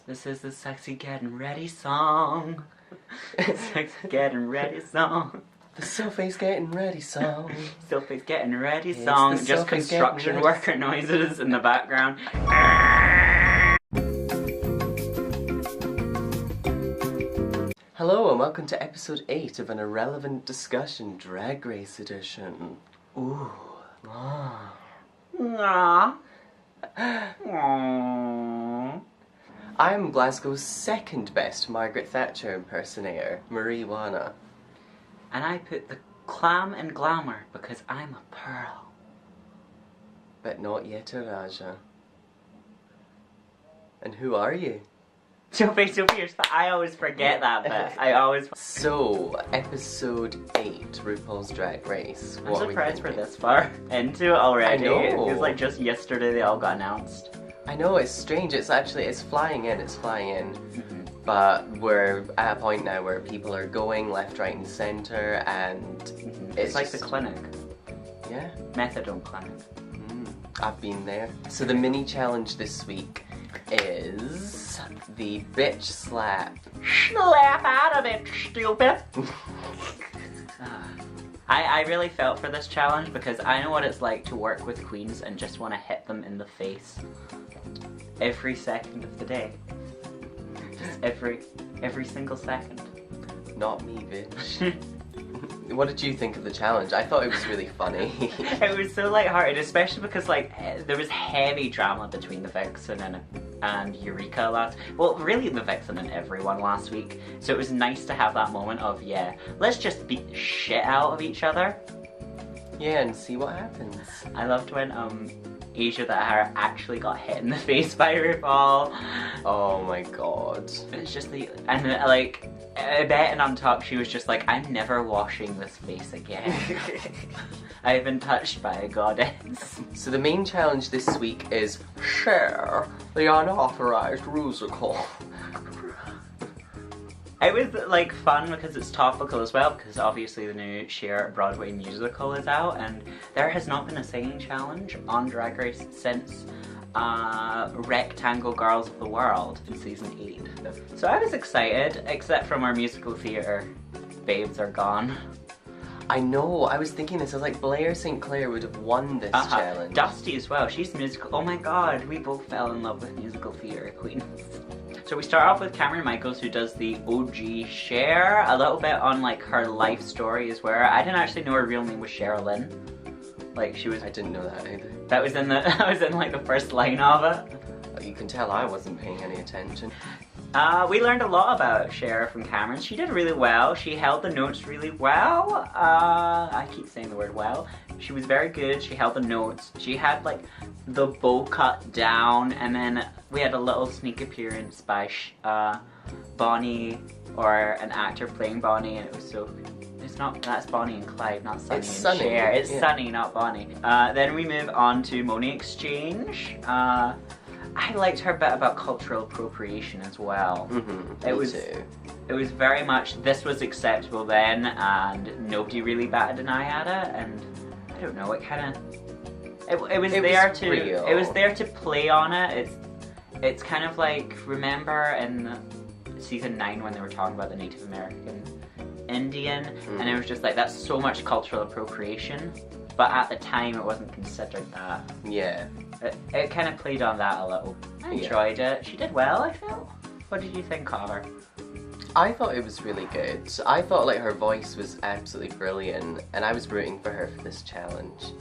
This is the sexy getting ready song. Sexy getting ready song. The Sophie's getting ready song. Sophie's getting ready song. It's the Just Sophie's construction getting ready worker noises in the background. Hello and welcome to episode 8 of an irrelevant discussion drag race edition. Ooh. Ah. Aww. Aww. I'm Glasgow's second best Margaret Thatcher impersonator, Marie Wana. And I put the clam in glamour because I'm a pearl. But not yet a Raja. And who are you? Sophie, I always forget that bit. I always... So, episode 8, RuPaul's Drag Race. I'm surprised we're this far into it already. I know. It feels like just yesterday they all got announced. I know, it's strange. It's flying in. Mm-hmm. But we're at a point now where people are going left, right and centre and It's like the clinic. Yeah. Methadone clinic. I've been there. So the mini challenge this week is the bitch slap. Slap out of it, stupid! I really felt for this challenge because I know what it's like to work with queens and just want to hit them in the face every second of the day. Just every single second. Not me, bitch. What did you think of the challenge? I thought it was really funny. It was so lighthearted, especially because like there was heavy drama between the Vixen and Eureka last. Well, really the Vixen and everyone last week. So it was nice to have that moment of let's just beat the shit out of each other. Yeah, and see what happens. I loved when Asia that Hara actually got hit in the face by RuPaul. Oh my god. It's just like I bet in Untucked she was just like, I'm never washing this face again. I've been touched by a goddess. So the main challenge this week is share the unauthorized musical. It was like fun because it's topical as well, because obviously the new Cher Broadway musical is out and there has not been a singing challenge on Drag Race since Rectangle Girls of the World in season 8. So I was excited, except from our musical theatre babes are gone. I know, I was thinking this, I was like, Blair St. Clair would have won this challenge. Dusty as well, she's musical. Oh my god, we both fell in love with musical theatre queens. So we start off with Cameron Michaels, who does the OG Cher, a little bit on like her life story as well. I didn't actually know her real name was Sherilyn. Like she was. I didn't know that either. That was in like the first line of it. You can tell I wasn't paying any attention. We learned a lot about Cher from Cameron. She did really well. She held the notes really well. I keep saying the word well. She was very good. She held the notes. She had like the bow cut down, and then we had a little sneak appearance by Bonnie, or an actor playing Bonnie, and it was so. That's Bonnie and Clyde, not Sunny and Cher. It's Sunny, not Bonnie. Then we move on to Money Exchange. I liked her bit about cultural appropriation as well. It was very much, this was acceptable then, and nobody really batted an eye at it, and I don't know, it kind of, it was there to play on it. It's kind of like, remember in season 9 when they were talking about the Native American Indian, and it was just like, that's so much cultural appropriation, but at the time it wasn't considered that. Yeah. It kind of played on that a little. I enjoyed it. She did well, I felt. What did you think of her? I thought it was really good. I thought like her voice was absolutely brilliant, and I was rooting for her for this challenge.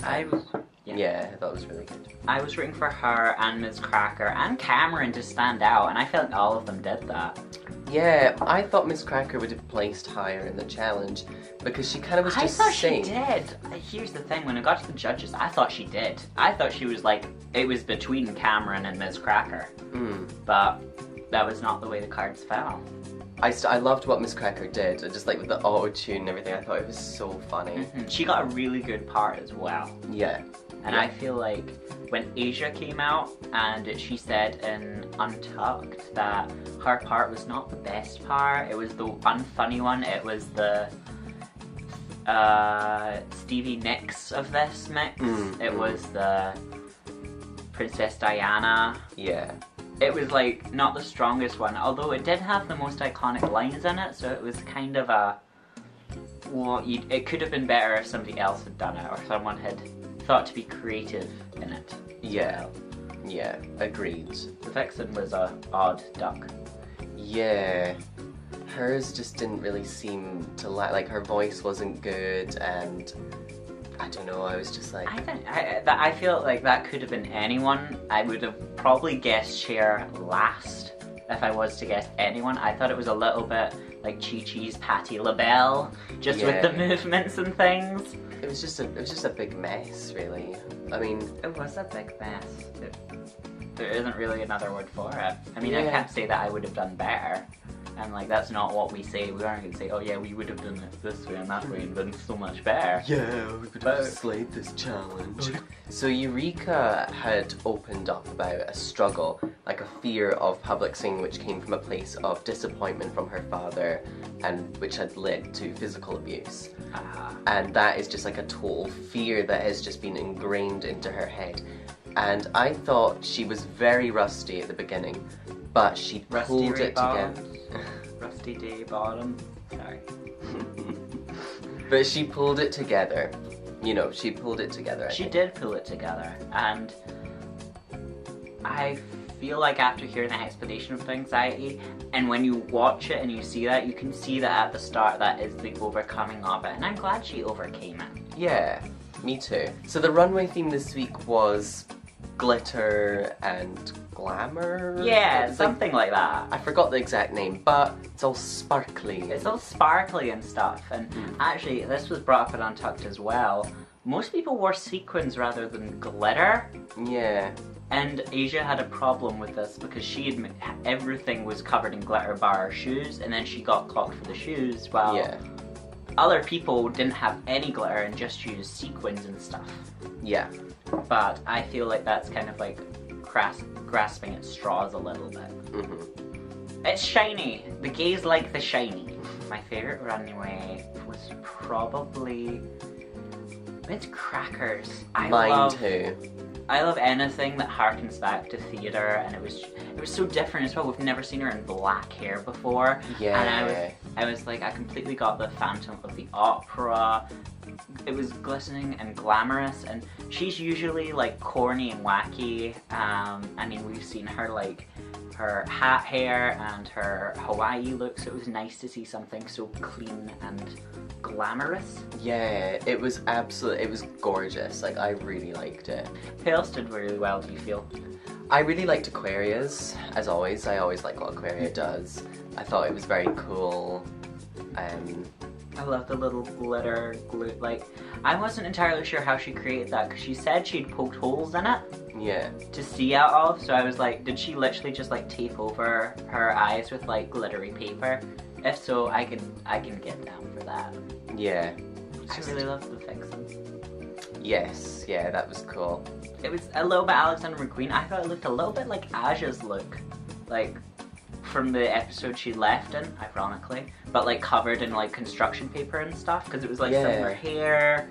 I thought it was really good. I was rooting for her and Ms. Cracker and Cameron to stand out, and I felt like all of them did that. Yeah, I thought Ms. Cracker would have placed higher in the challenge because she kind of was just saying. I thought she did. Here's the thing, when it got to the judges, I thought she did. I thought she was like, it was between Cameron and Ms. Cracker. But that was not the way the cards fell. I loved what Ms. Cracker did, just like with the auto-tune and everything. I thought it was so funny. She got a really good part as well. Yeah. And I feel like when Asia came out and she said in Untucked that her part was not the best part, it was the unfunny one, it was the Stevie Nicks of this mix. It was the Princess Diana. Yeah. it was like not the strongest one, although it did have the most iconic lines in it, so it was kind of a, well, it could have been better if somebody else had done it, or someone had thought to be creative in it. Yeah, yeah, agreed. The Vixen was a odd duck. Yeah, hers just didn't really seem to like her voice wasn't good, and I don't know, I was just like... I feel like that could have been anyone. I would have probably guessed Cher last if I was to guess anyone. I thought it was a little bit like Chi-Chi's Patti LaBelle, just with the movements and things. It was just a big mess, really. I mean... It was a big mess. There isn't really another word for it. I mean, I can't say that I would have done better. And like, that's not what we say. We aren't going to say, oh yeah, we would have done it this way and that way and done so much better. Yeah, we could have slayed this challenge. So Eureka had opened up about a struggle, like a fear of public singing, which came from a place of disappointment from her father, and which had led to physical abuse. And that is just like a total fear that has just been ingrained into her head. And I thought she was very rusty at the beginning, but she pulled it together. Rusty Day Bottom. Sorry. But she pulled it together. You know, she pulled it together. She did pull it together, and I feel like after hearing the explanation of the anxiety, and when you watch it and you see that, you can see that at the start that is the overcoming of it, and I'm glad she overcame it. Yeah, me too. So the runway theme this week was glitter and glamour? Yeah, something like that. I forgot the exact name, but it's all sparkly. It's all sparkly and stuff, and actually this was brought up in Untucked as well. Most people wore sequins rather than glitter. Yeah. And Asia had a problem with this because everything was covered in glitter bar her shoes, and then she got clocked for the shoes while other people didn't have any glitter and just used sequins and stuff. Yeah. But I feel like that's kind of like grasping at straws a little bit. It's shiny. The gays like the shiny. My favourite runway was probably... It's Crackers. Mine too. I love anything that harkens back to theatre, and it was so different as well. We've never seen her in black hair before. Yeah. And I was like, I completely got the Phantom of the Opera. It was glistening and glamorous, and she's usually like corny and wacky. I mean, we've seen her like her hat hair and her Hawaii look, so it was nice to see something so clean and glamorous. Yeah, it was gorgeous. Like, I really liked it. Who else did really well, do you feel? I really liked Aquaria's, as always. I always like what Aquaria does. I thought it was very cool. I love the little glitter glue. Like, I wasn't entirely sure how she created that because she said she'd poked holes in it. Yeah. To see out of, so I was like, did she literally just like tape over her eyes with like glittery paper? If so, I can get down for that. Yeah. I really loved the Vixen. Yes, yeah, that was cool. It was a little bit Alexander McQueen. I thought it looked a little bit like Aja's look. Like, from the episode she left in, ironically. But like covered in like construction paper and stuff, because it was like similar hair.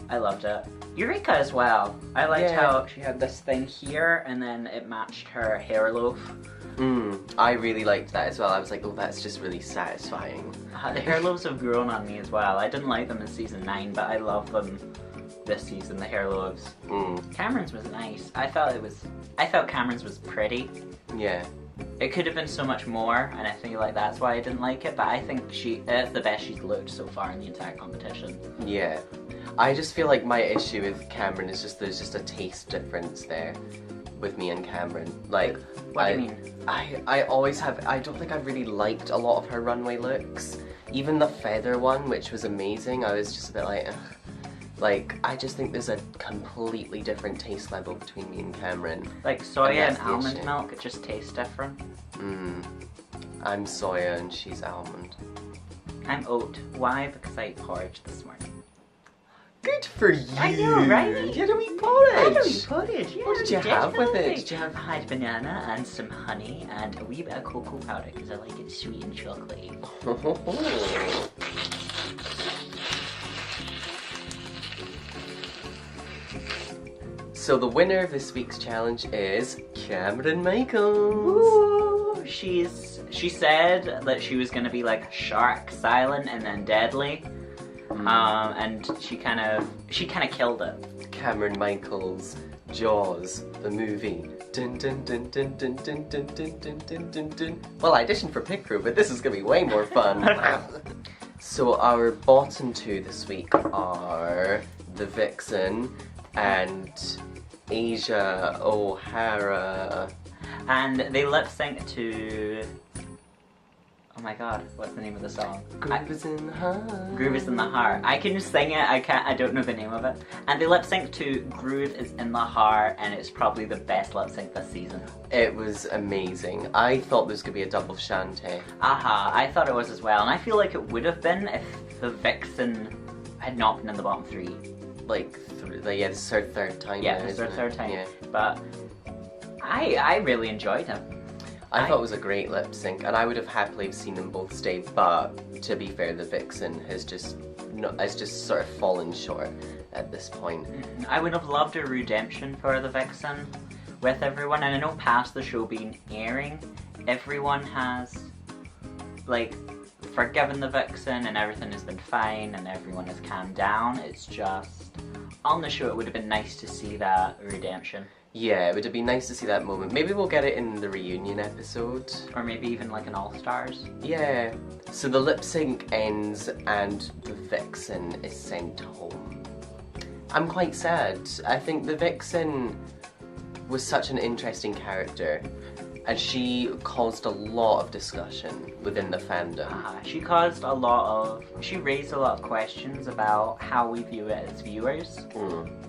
I loved it. Eureka as well. I liked how she had this thing here and then it matched her hair loaf. I really liked that as well. I was like, oh, that's just really satisfying. The hair loaves have grown on me as well. I didn't like them in season 9, but I love them this season, the hair loaves. Cameron's was nice. I felt Cameron's was pretty. Yeah. It could have been so much more, and I feel like that's why I didn't like it, but I think it's the best she's looked so far in the entire competition. Yeah. I just feel like my issue with Cameron is just there's just a taste difference there with me and Cameron. Like, what do you mean? I always have, I don't think I've really liked a lot of her runway looks. Even the feather one, which was amazing, I was just a bit like, ugh. Like, I just think there's a completely different taste level between me and Cameron. Like soya and almond milk, it just tastes different. I'm soya and she's almond. I'm oat. Why? Because I ate porridge this morning. Good for you! I know, right? You had a wee porridge! I had a wee porridge, yeah. What did you have with it? Did you have... I had banana and some honey and a wee bit of cocoa powder because I like it sweet and chocolatey. So the winner of this week's challenge is Cameron Michaels. Woo! She said that she was gonna be like shark, silent and then deadly. And she kind of killed it. Cameron Michaels, Jaws, the movie. Dun, dun, dun, dun, dun, dun, dun, dun, dun, dun, dun, dun. Well, I auditioned for Pick Crew, but this is gonna be way more fun. So our bottom two this week are the Vixen and Asia O'Hara. And they lip sync to, oh my god, what's the name of the song? Groove is in the heart. Groove is in the Heart. I can sing it, I don't know the name of it. And they lip sync to Groove is in the Heart, and it's probably the best lip sync this season. It was amazing. I thought there was going to be a double shanty. I thought it was as well, and I feel like it would have been if the Vixen had not been in the bottom three. Like, yeah, this is her third time. Yeah, now, this is her isn't third it? time. Yeah. But I really enjoyed him. I thought it was a great lip sync, and I would have happily seen them both stay. But to be fair, the Vixen has just sort of fallen short at this point. I would have loved a redemption for the Vixen with everyone, and I know past the show being airing, everyone has like forgiven the Vixen and everything has been fine and everyone has calmed down. It's just on the show it would have been nice to see that redemption. Yeah, it would have been nice to see that moment. Maybe we'll get it in the reunion episode. Or maybe even like an All-Stars. Yeah. So the lip sync ends and the Vixen is sent home. I'm quite sad. I think the Vixen was such an interesting character, and she caused a lot of discussion within the fandom. She raised a lot of questions about how we view it as viewers.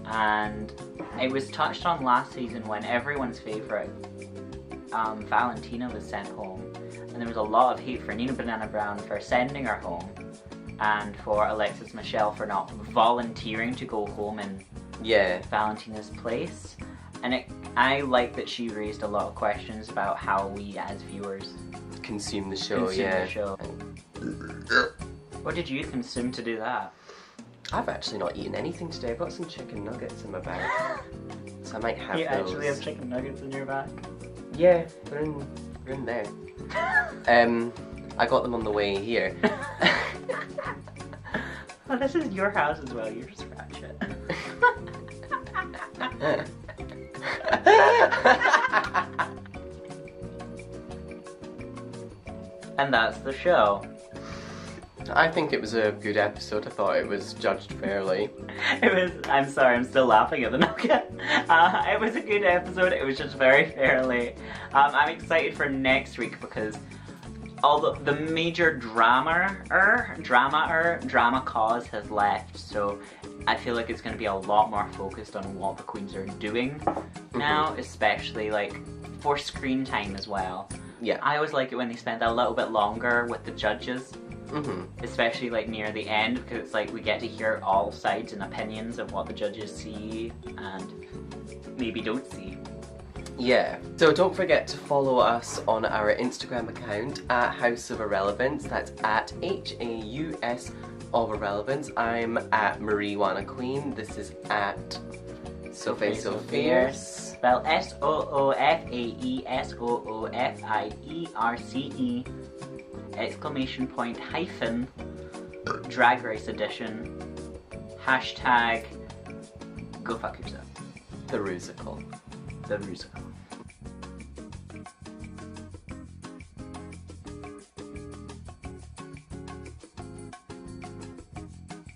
And it was touched on last season when everyone's favourite, Valentina, was sent home. And there was a lot of hate for Nina Banana Brown for sending her home, and for Alexis Michelle for not volunteering to go home in Valentina's place. And I like that she raised a lot of questions about how we as viewers consume the show. What did you consume to do that? I've actually not eaten anything today. I've got some chicken nuggets in my bag, so I might have those. You actually have chicken nuggets in your bag? Yeah, they're in there. I got them on the way here. Oh, this is your house as well. You just scratch it. And that's the show. I think it was a good episode. I thought it was judged fairly. I'm sorry, I'm still laughing at the nugget. It was a good episode. It was just very fairly. I'm excited for next week because all the major drama cause has left. So I feel like it's going to be a lot more focused on what the queens are doing now, especially like for screen time as well. Yeah. I always like it when they spend a little bit longer with the judges. Especially like near the end, because it's like we get to hear all sides and opinions of what the judges see and maybe don't see. Yeah. So don't forget to follow us on our Instagram account at House of Irrelevance. That's at HAUS of Irrelevance. I'm at Marie Wanna Queen. This is at Sophie So Fierce. Spell SOOFAESOOFIERCE ! Drag Race Edition. # go fuck yourself. The Rusical. The Rusical.